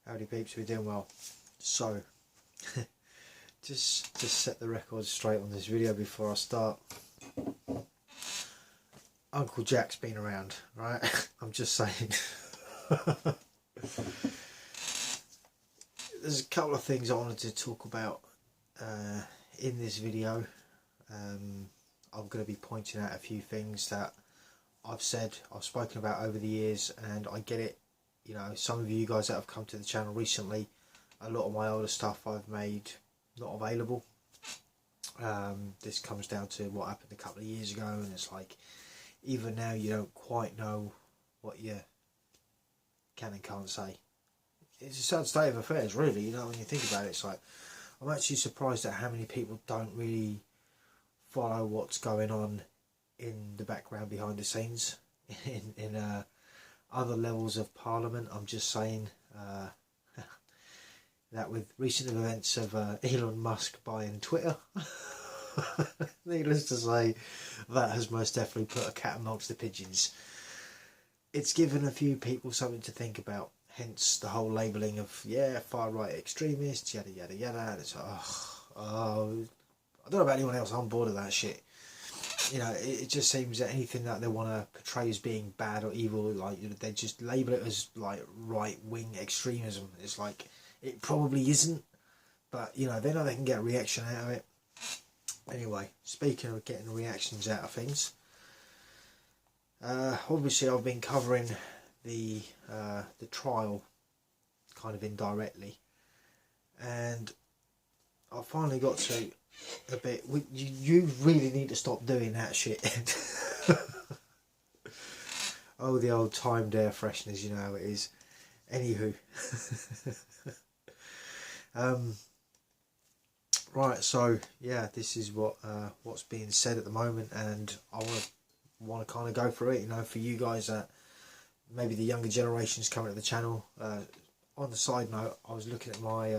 Howdy peeps, we're doing well. So, just set the record straight on this video before I start. Uncle Jack's been around, right? I'm just saying. There's a couple of things I wanted to talk about in this video. I'm going to be pointing out a few things that I've spoken about over the years, and I get it. You know, some of you guys that have come to the channel recently, a lot of my older stuff I've made not available. This comes down to what happened a couple of years ago, and it's like, even now you don't quite know what you can and can't say. It's a sad state of affairs, really, you know, when you think about it. It's like, I'm actually surprised at how many people don't really follow what's going on in the background behind the scenes in other levels of Parliament. I'm just saying that with recent events of Elon Musk buying Twitter, needless to say, that has most definitely put a cat amongst the pigeons. It's given a few people something to think about, hence the whole labelling of, yeah, far-right extremists, yada yada yada. And it's like, I don't know about anyone else, I'm bored of that shit. You know, it just seems that anything that they want to portray as being bad or evil, like, they just label it as like right-wing extremism. It's like, it probably isn't, but you know, they know they can get a reaction out of it. Anyway, speaking of getting reactions out of things, obviously I've been covering the trial kind of indirectly, and I finally got to a bit. You really need to stop doing that shit. Oh, the old timed air fresheners, you know how it is. Anywho, right. So yeah, this is what's being said at the moment, and I want to kind of go through it. You know, for you guys that maybe the younger generations coming to the channel. On the side note, I was looking at my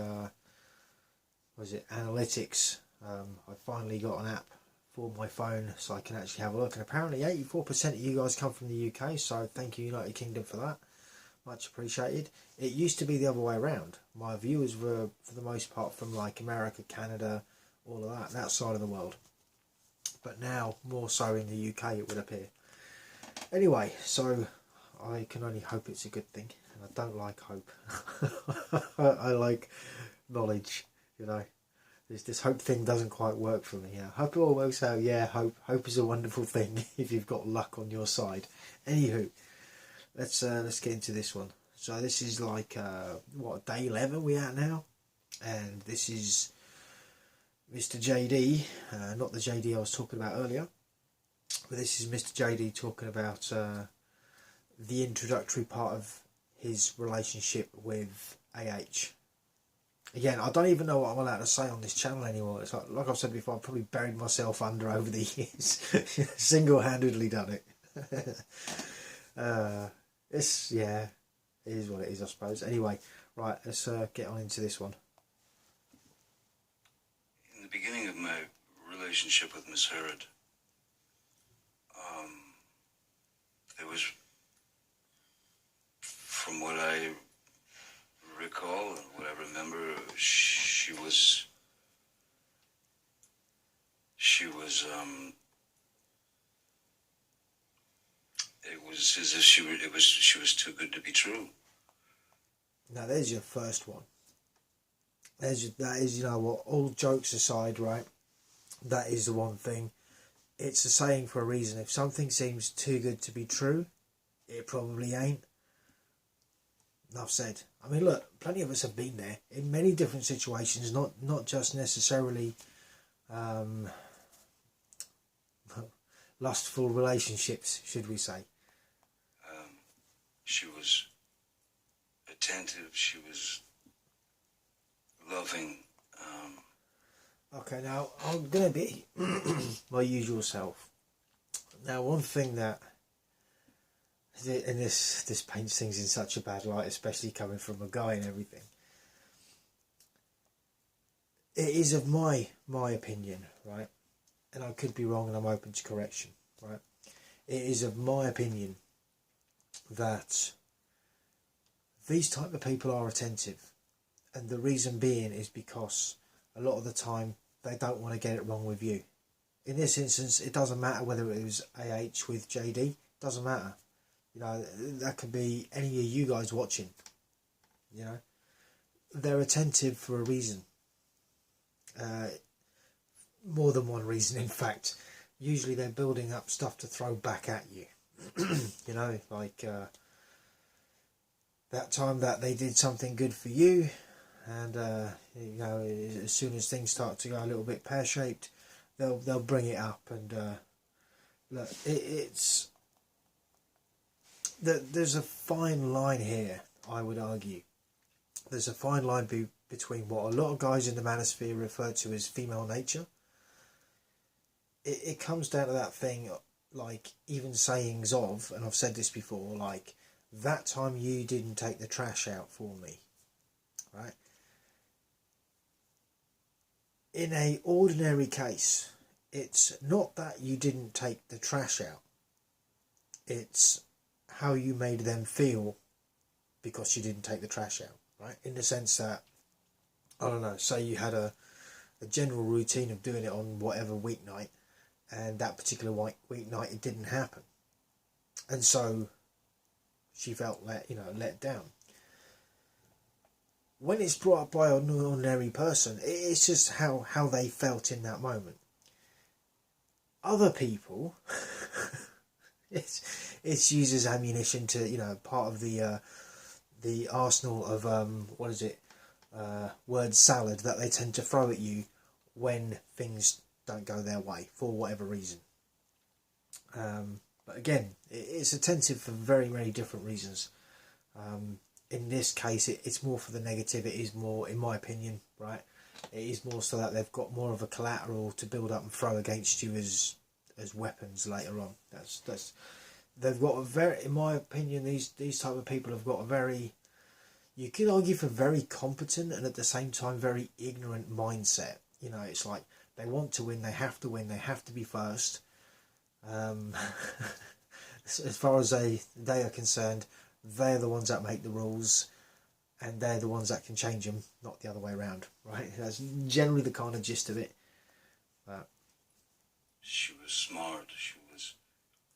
analytics. I finally got an app for my phone so I can actually have a look, and apparently 84% of you guys come from the UK, so thank you, United Kingdom, for that. Much appreciated. It used to be the other way around. My viewers were, for the most part, from like America, Canada, all of that side of the world, but now more so in the UK, it would appear. Anyway, so I can only hope it's a good thing, and I don't like hope. I like knowledge, you know. This hope thing doesn't quite work for me. Yeah, hope it all works out. Yeah, hope is a wonderful thing if you've got luck on your side. Anywho, let's get into this one. So this is like what, day 11 we at now, and this is Mr. JD, not the JD I was talking about earlier, but this is Mr. JD talking about the introductory part of his relationship with AH. Again, I don't even know what I'm allowed to say on this channel anymore. It's like I've said before, I've probably buried myself under over the years. Single-handedly done it. Yeah, it is what it is, I suppose. Anyway, right, let's get on into this one. In the beginning of my relationship with Miss Hurd, there was, from what I recall and what I remember, she was it was as if she was too good to be true. Now there's your first one. That is, you know what, all jokes aside, right, that is the one thing. It's a saying for a reason. If something seems too good to be true, it probably ain't. Enough said. I mean, look, plenty of us have been there in many different situations, not just necessarily lustful relationships, should we say. She was attentive, she was loving. Okay, now I'm going to be my usual self. Now, one thing that, and this paints things in such a bad light, especially coming from a guy and everything. It is of my opinion, right? And I could be wrong, and I'm open to correction, right? It is of my opinion that these type of people are attentive, and the reason being is because a lot of the time they don't want to get it wrong with you. In this instance, it doesn't matter whether it was AH with JD, doesn't matter. You know, that could be any of you guys watching. You know, they're attentive for a reason. More than one reason, in fact. Usually they're building up stuff to throw back at you. You know, like that time that they did something good for you, and you know, as soon as things start to go a little bit pear-shaped, they'll bring it up. And look, it's there's a fine line here, I would argue. There's a fine line between what a lot of guys in the manosphere refer to as female nature. It comes down to that thing, like even sayings of, and I've said this before, like, that time you didn't take the trash out for me, right? In a ordinary case, it's not that you didn't take the trash out. It's how you made them feel because you didn't take the trash out, right? In the sense that, I don't know, say you had a general routine of doing it on whatever weeknight, and that particular weeknight it didn't happen, and so she felt let down. When it's brought up by an ordinary person, it's just how they felt in that moment. Other people, it's used as ammunition to, you know, part of the arsenal of word salad that they tend to throw at you when things don't go their way for whatever reason. But again, it's attentive for very, very different reasons. In this case, it's more for the negative. It is more, in my opinion, right? It is more so that they've got more of a collateral to build up and throw against you as weapons later on. That's they've got a very, in my opinion, these type of people have got a very, you could argue, for very competent and at the same time very ignorant mindset. You know, it's like they want to win, they have to win, they have to be first. As far as they are concerned, they're the ones that make the rules, and they're the ones that can change them, not the other way around, right? That's generally the kind of gist of it. But she was smart, she was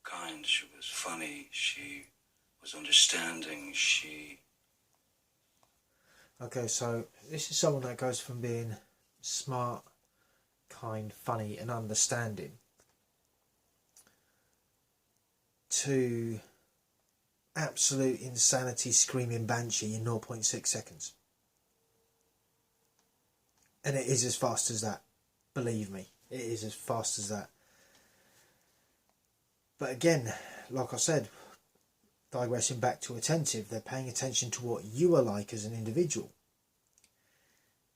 kind, she was funny, she was understanding, okay, so this is someone that goes from being smart, kind, funny and understanding to absolute insanity, screaming banshee in 0.6 seconds. And it is as fast as that. Believe me, it is as fast as that. But again, like I said, digressing back to attentive, they're paying attention to what you are like as an individual.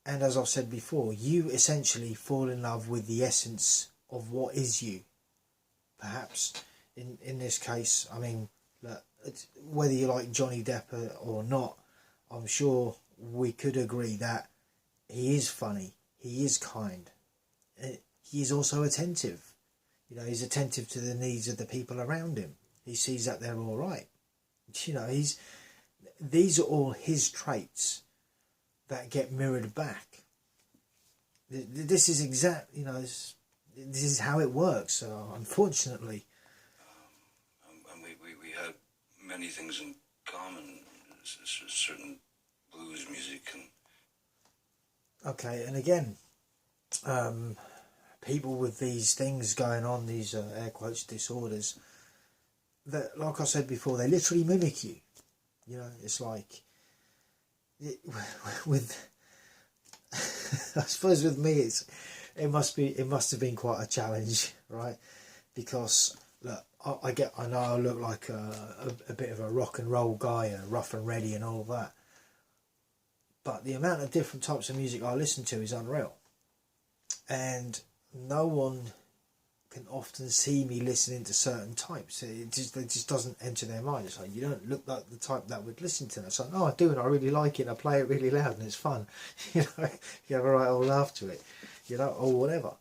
And as I've said before, you essentially fall in love with the essence of what is you. Perhaps in this case, I mean, look, whether you like Johnny Depp or not, I'm sure we could agree that he is funny, he is kind, he is also attentive. You know, he's attentive to the needs of the people around him. He sees that they're all right. You know, these are all his traits that get mirrored back. This is this is how it works. Unfortunately. We had many things in common, certain blues music and... Okay, and again, people with these things going on, these air quotes disorders, that, like I said before, they literally mimic you. You know, it's like with I suppose with me it must have been quite a challenge, right? Because look, I know I look like a bit of a rock and roll guy, rough and ready and all that, but the amount of different types of music I listen to is unreal, and no one can often see me listening to certain types. It just doesn't enter their mind. It's like, you don't look like the type that would listen to it. It's like, no, I do, and I really like it, and I play it really loud, and it's fun. You know, you have a right old laugh to it, you know, or whatever.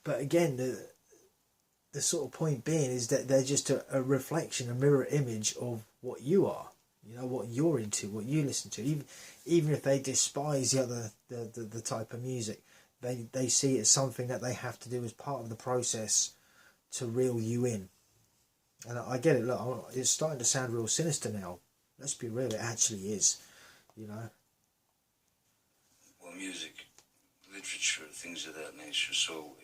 But again, the sort of point being is that they're just a reflection, a mirror image of what you are, you know, what you're into, what you listen to. Even if they despise the type of music, they see it as something that they have to do as part of the process to reel you in. And I get it. Look, it's starting to sound real sinister now. Let's be real, it actually is, you know. Well, music, literature, things of that nature. So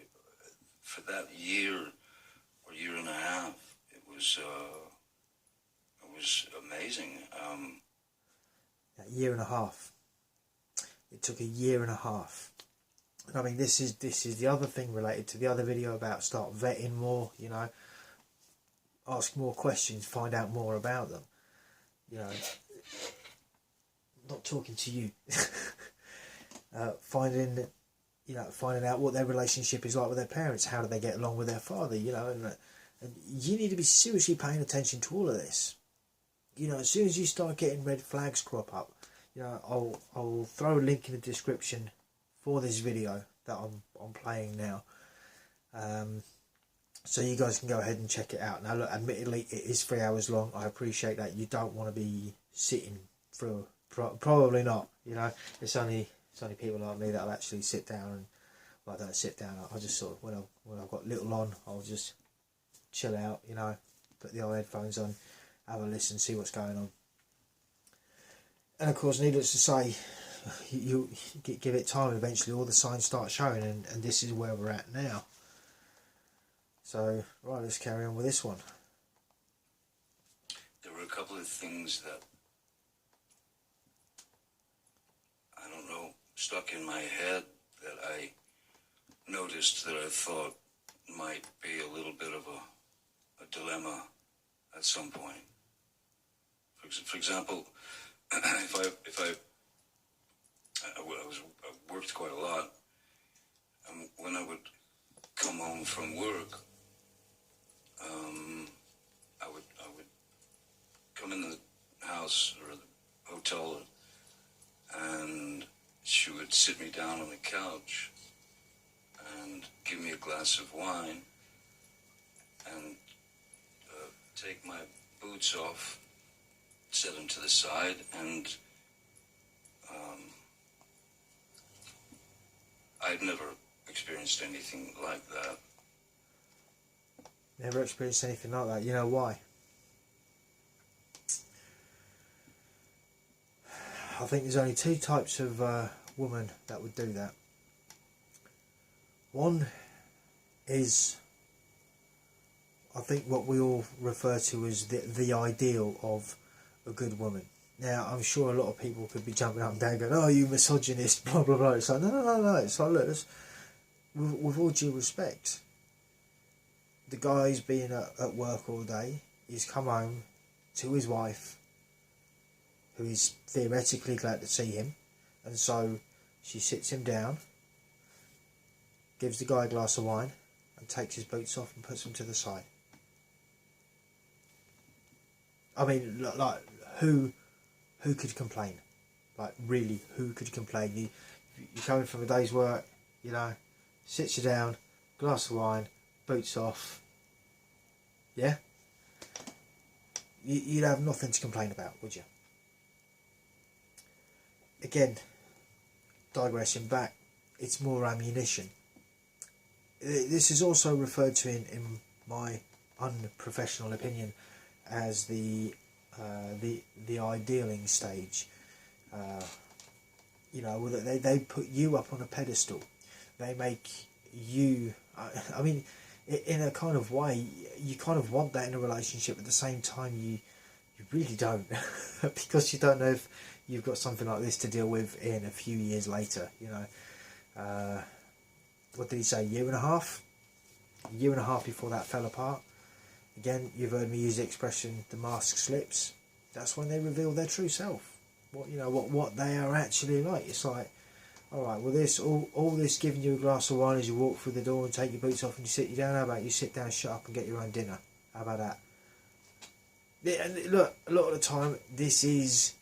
for that year or year and a half, it was amazing. That year and a half. It took a year and a half. And I mean, this is the other thing related to the other video about start vetting more, you know. Ask more questions, find out more about them. You know, not talking to you. Finding out what their relationship is like with their parents. How do they get along with their father? You know, and you need to be seriously paying attention to all of this. You know, as soon as you start getting red flags crop up, you know, I'll throw a link in the description for this video that I'm playing now. So you guys can go ahead and check it out. Now look, admittedly it is 3 hours long. I appreciate that. You don't want to be sitting through, probably not, you know. It's only people like me that'll actually sit down and, well, I don't sit down, I just sort of, when I've got little on, I'll just chill out, you know, put the old headphones on, have a listen, see what's going on. And of course, needless to say, you give it time, eventually all the signs start showing, and this is where we're at now. So, right, let's carry on with this one. There were a couple of things that, I don't know, stuck in my head that I noticed that I thought might be a little bit of a dilemma at some point. For example, I worked quite a lot, and when I would come home from work, I would come in the house or the hotel, and she would sit me down on the couch and give me a glass of wine and take my boots off, set them to the side, and I'd never experienced anything like that. Never experienced anything like that. You know why? I think there's only two types of woman that would do that. One is, I think, what we all refer to as the ideal of a good woman. Now, I'm sure a lot of people could be jumping up and down going, oh, you misogynist, blah, blah, blah. It's like, no. It's like, look, with all due respect, the guy's been at work all day. He's come home to his wife, who is theoretically glad to see him. And so she sits him down, gives the guy a glass of wine, and takes his boots off and puts them to the side. I mean, like, who could complain? Like, really, who could complain? You're coming from a day's work, you know, sits you down, glass of wine, boots off. Yeah? You'd have nothing to complain about, would you? Again, digressing back, it's more ammunition. This is also referred to in my unprofessional opinion as the idealing stage. You know, they put you up on a pedestal. They make you, I mean, in a kind of way, you kind of want that in a relationship. At the same time, you really don't, because you don't know if you've got something like this to deal with in a few years later. You know, what did he say? A year and a half before that fell apart. Again, you've heard me use the expression, the mask slips. That's when they reveal their true self. What they are actually like. It's like, all right, well, all this giving you a glass of wine as you walk through the door and take your boots off and you sit you down. How about you sit down, shut up, and get your own dinner? How about that? And look, a lot of the time, this is,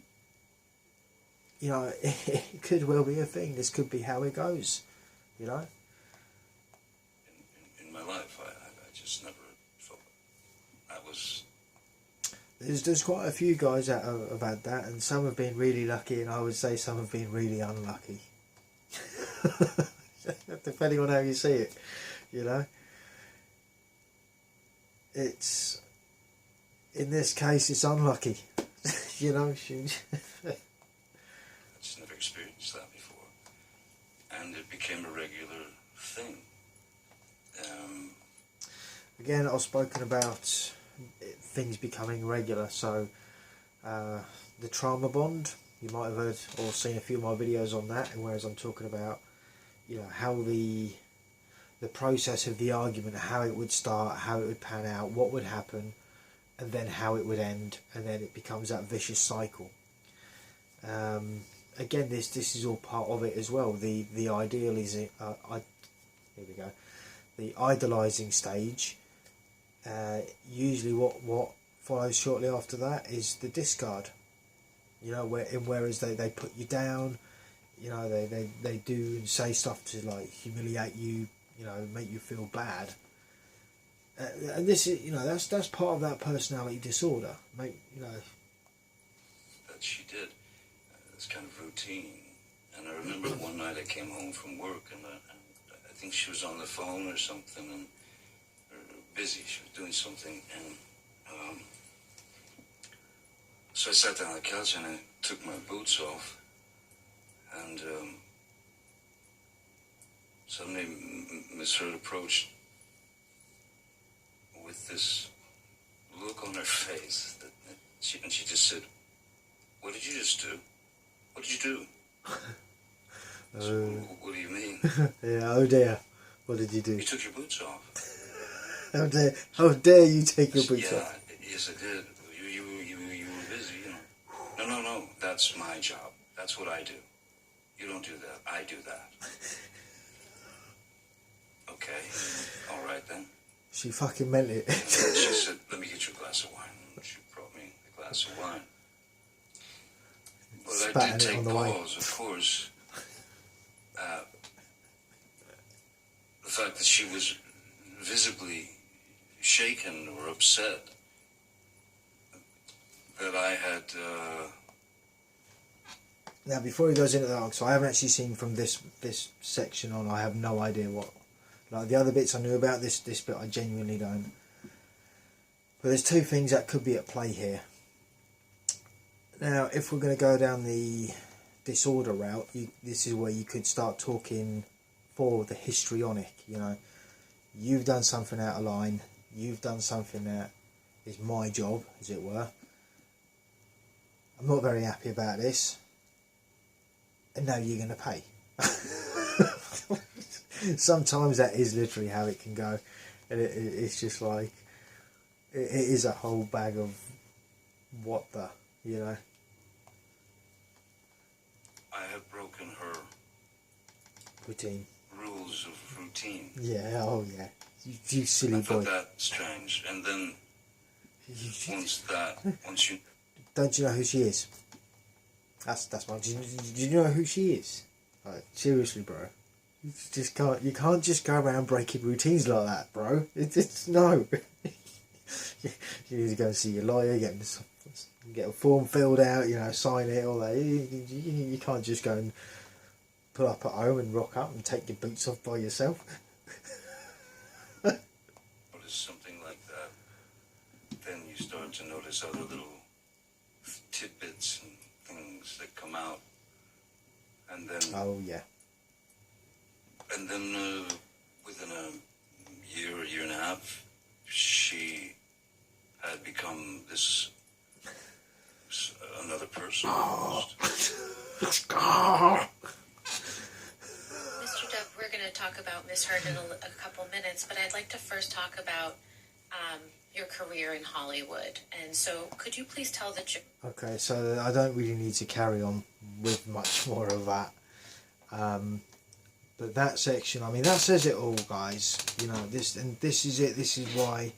you know, it could well be a thing. This could be how it goes, you know. In my life, I just never felt I was. There's quite a few guys that have had that, and some have been really lucky, and I would say some have been really unlucky. Depending on how you see it, you know. It's, in this case, it's unlucky. You know. I just never experienced that before, and it became a regular thing. Again, I've spoken about things becoming regular, so the trauma bond, you might have heard or seen a few of my videos on that, and whereas I'm talking about, you know, how the process of the argument, how it would start, how it would pan out, what would happen, and then how it would end, and then it becomes that vicious cycle. Again, this is all part of it as well. The idealizing, here we go, the idolizing stage. Usually what follows shortly after that is the discard, you know, whereas they put you down, you know, they do and say stuff to like humiliate you, you know, make you feel bad, and this is, you know, that's part of that personality disorder, you know. That she did, it's kind of routine. And I remember one night I came home from work, and I think she was on the phone or something, and busy. She was doing something, and so I sat down on the couch and I took my boots off, and suddenly Miss Hurd approached with this look on her face, and she just said, "What did you just do? What did you do?" I said, "What do you mean?" Yeah, oh dear, what did you do? You took your boots off. How dare you take your boots off? Yes, I did. You were busy, you know. No, that's my job. That's what I do. You don't do that. I do that. Okay, all right then. She fucking meant it. She said, "Let me get you a glass of wine." She brought me a glass of wine. But I did take pause, of course. The fact that she was visibly shaken or upset that I had... Now, before he goes into that, so I haven't actually seen from this section on, I have no idea what... Like, the other bits I knew about, this bit I genuinely don't. But there's two things that could be at play here. Now, if we're going to go down the disorder route, this is where you could start talking for the histrionic, you know. You've done something out of line. You've done something that is my job, as it were. I'm not very happy about this. And now you're going to pay. Sometimes that is literally how it can go. And it's just like, it is a whole bag of what the, you know. I have broken her routine. Rules of routine. Yeah, oh yeah. You silly boy. I thought that strange. And then once you... Don't you know who she is? That's my... Do you know who she is? Like, seriously, bro. You can't just go around breaking routines like that, bro. It's no. You need to go and see your lawyer, get a form filled out, you know, sign it, all that. You can't just go and pull up at home and rock up and take your boots off by yourself. But it's something like that. Then you start to notice other little tidbits and things that come out. And then... Oh, yeah. And then within a year and a half, she had become this another person. Mr. Duff, we're going to talk about Miss Hurd in a couple minutes, but I'd like to first talk about your career in Hollywood. And so could you please tell the... Okay, so I don't really need to carry on with much more of that. But that section, I mean, that says it all, guys. You know, this is it. This is why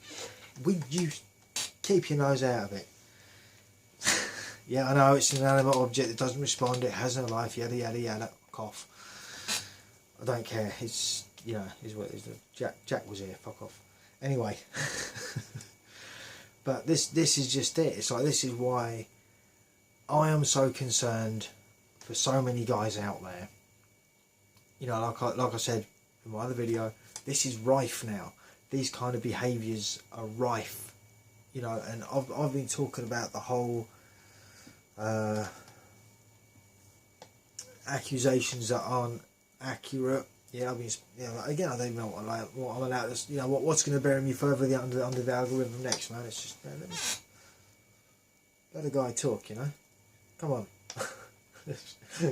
you keep your nose out of it. Yeah, I know it's an inanimate object that doesn't respond. It has no life. Yada yada yada. Cough. I don't care. It's, you know, is what is. Jack was here. Fuck off. Anyway, But this is just it. It's like, this is why I am so concerned for so many guys out there. You know, like I said in my other video, this is rife now. These kind of behaviours are rife. You know, and I've been talking about the whole accusations that aren't accurate. Yeah, I mean, again, I don't even know what I'm allowed to, what's going to bury me further under the algorithm next, man. It's just, let a guy talk, Come on.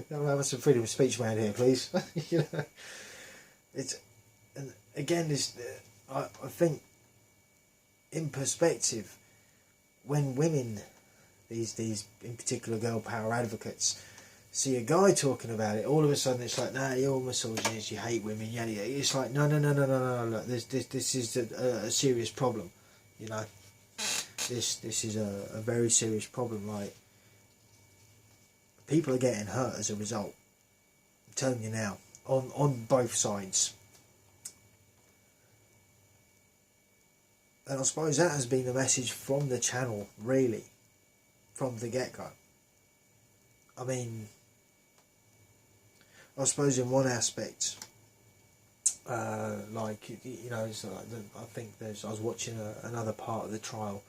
Don't have some freedom of speech around here, please. And again, this, I think, in perspective, when women, these in particular girl power advocates, see a guy talking about it, all of a sudden it's like, nah, you're misogynist, you hate women, yada yada. It's like, no, look, this is a serious problem, This is a very serious problem. Like, people are getting hurt as a result. I'm telling you now, on both sides. And I suppose that has been the message from the channel, really, from the get-go. I mean, I suppose in one aspect, I think I was watching another part of the trial,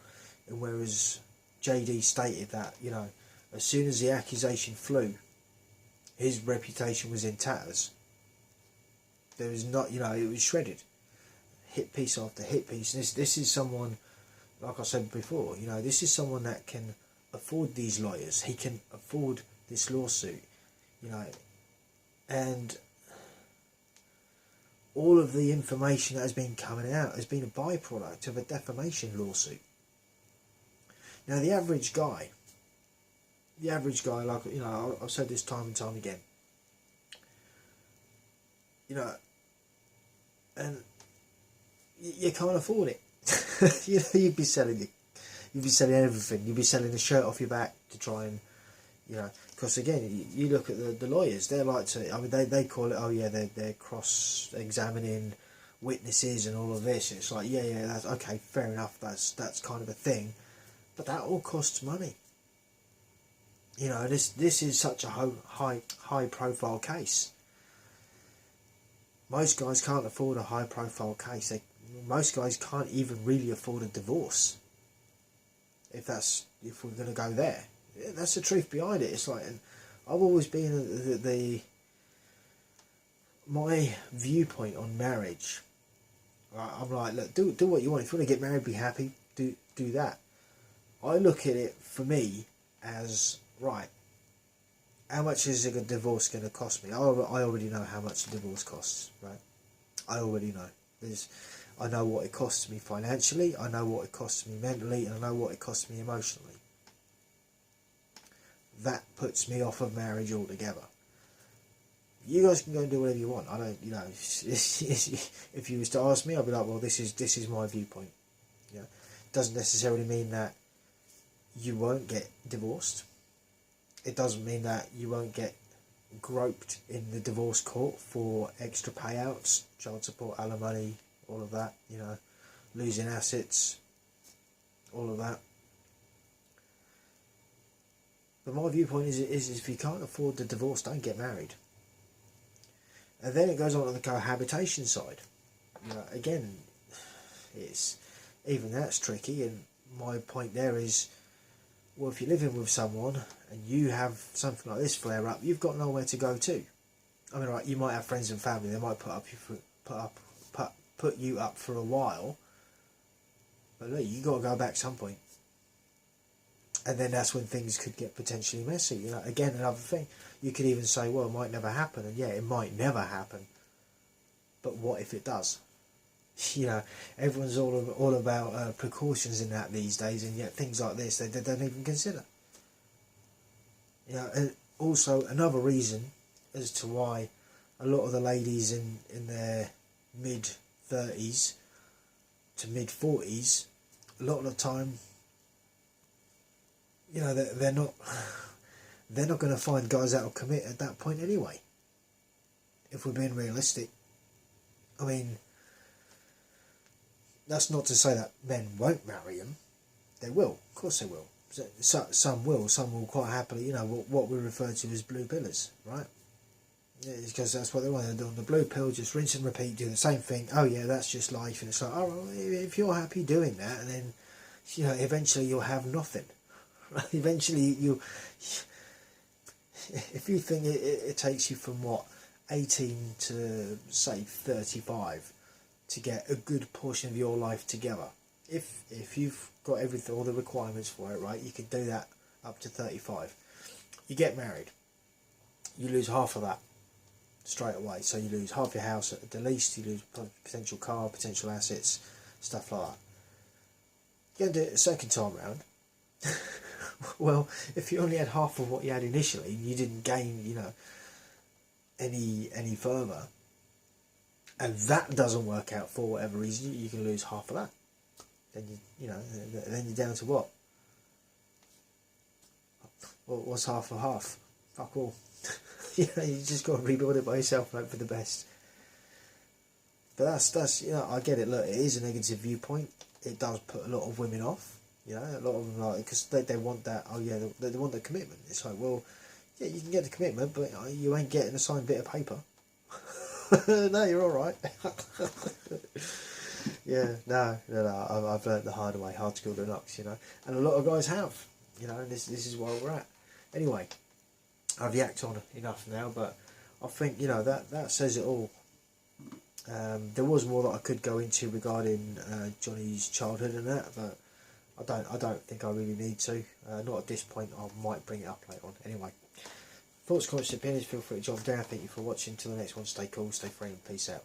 and whereas JD stated that, as soon as the accusation flew, his reputation was in tatters. There was not, it was shredded. Hit piece after hit piece. This is someone, like I said before, this is someone that can afford these lawyers. He can afford this lawsuit, and all of the information that has been coming out has been a byproduct of a defamation lawsuit. Now, the average guy, like, I've said this time and time again, and you can't afford it. You'd be selling everything. You'd be selling the shirt off your back to try and, because again, you look at the lawyers. They're like they call it, oh yeah, they're cross-examining witnesses and all of this. And it's like, yeah, that's okay, fair enough. That's kind of a thing, but that all costs money. This is such a high profile case. Most guys can't afford a high profile case. Most guys can't even really afford a divorce. If we're going to go there, that's the truth behind it. It's like, and I've always been my viewpoint on marriage. I'm like, look, do what you want. If you want to get married, be happy. Do that. I look at it for me as, right, how much is a divorce going to cost me? I already know how much a divorce costs, right? I already know. I know what it costs me financially, I know what it costs me mentally, and I know what it costs me emotionally. That puts me off of marriage altogether. You guys can go and do whatever you want. I don't, if you was to ask me, I'd be like, well, this is my viewpoint. Doesn't necessarily mean that you won't get divorced. It doesn't mean that you won't get groped in the divorce court for extra payouts, child support, alimony, all of that, losing assets, all of that. But my viewpoint is if you can't afford the divorce, don't get married. And then it goes on to the cohabitation side. Again, that's tricky, and my point there is, well, if you're living with someone and you have something like this flare up, you've got nowhere to go to. I mean, right, you might have friends and family, they might put you up for a while, but look, you got to go back some point. And then that's when things could get potentially messy. Again, another thing, you could even say, well, it might never happen, and yeah, it might never happen, but what if it does? Everyone's all about precautions in that these days, and yet things like this they don't even consider. And also another reason as to why a lot of the ladies in their mid-30s to mid-40s, a lot of the time, they're not going to find guys that will commit at that point anyway. If we're being realistic, I mean, that's not to say that men won't marry them. They will, of course they will. Some will quite happily, you know, what we refer to as blue pillars, right? Yeah, because that's what they want to do on the blue pill, just rinse and repeat, do the same thing. Oh yeah, that's just life. And it's like, oh, well, if you're happy doing that, and then, you know, eventually you'll have nothing. Right? Eventually if you think it takes you from what, 18 to say 35 to get a good portion of your life together, if you've got everything, all the requirements for it, right, you can do that up to 35. You get married, you lose half of that straight away. So you lose half your house at the least, you lose potential car, potential assets, stuff like that. You're going to do it a second time round. Well, if you only had half of what you had initially, you didn't gain, you know, any further, and that doesn't work out for whatever reason, you can lose half of that. Then then you're down to what? Well, what's half of half? Fuck all. You know, you just got to rebuild it by yourself and hope for the best. But that's you know, I get it. Look, it is a negative viewpoint. It does put a lot of women off. You know, a lot of them like, because they want that. Oh yeah, they want the commitment. It's like, well, yeah, you can get the commitment, but you ain't getting a signed bit of paper. No, you're all right. Yeah, no. I've learned the hard way. Hard skill to knocks, you know, and a lot of guys have. You know, and this is where we're at. Anyway, I've yacked on enough now, but I think, you know, that says it all. There was more that I could go into regarding Johnny's childhood and that, but I don't think I really need to. Not at this point. I might bring it up later on. Anyway, thoughts, comments, opinions, feel free to jot them down. Thank you for watching. Till the next one, stay cool, stay free, and peace out.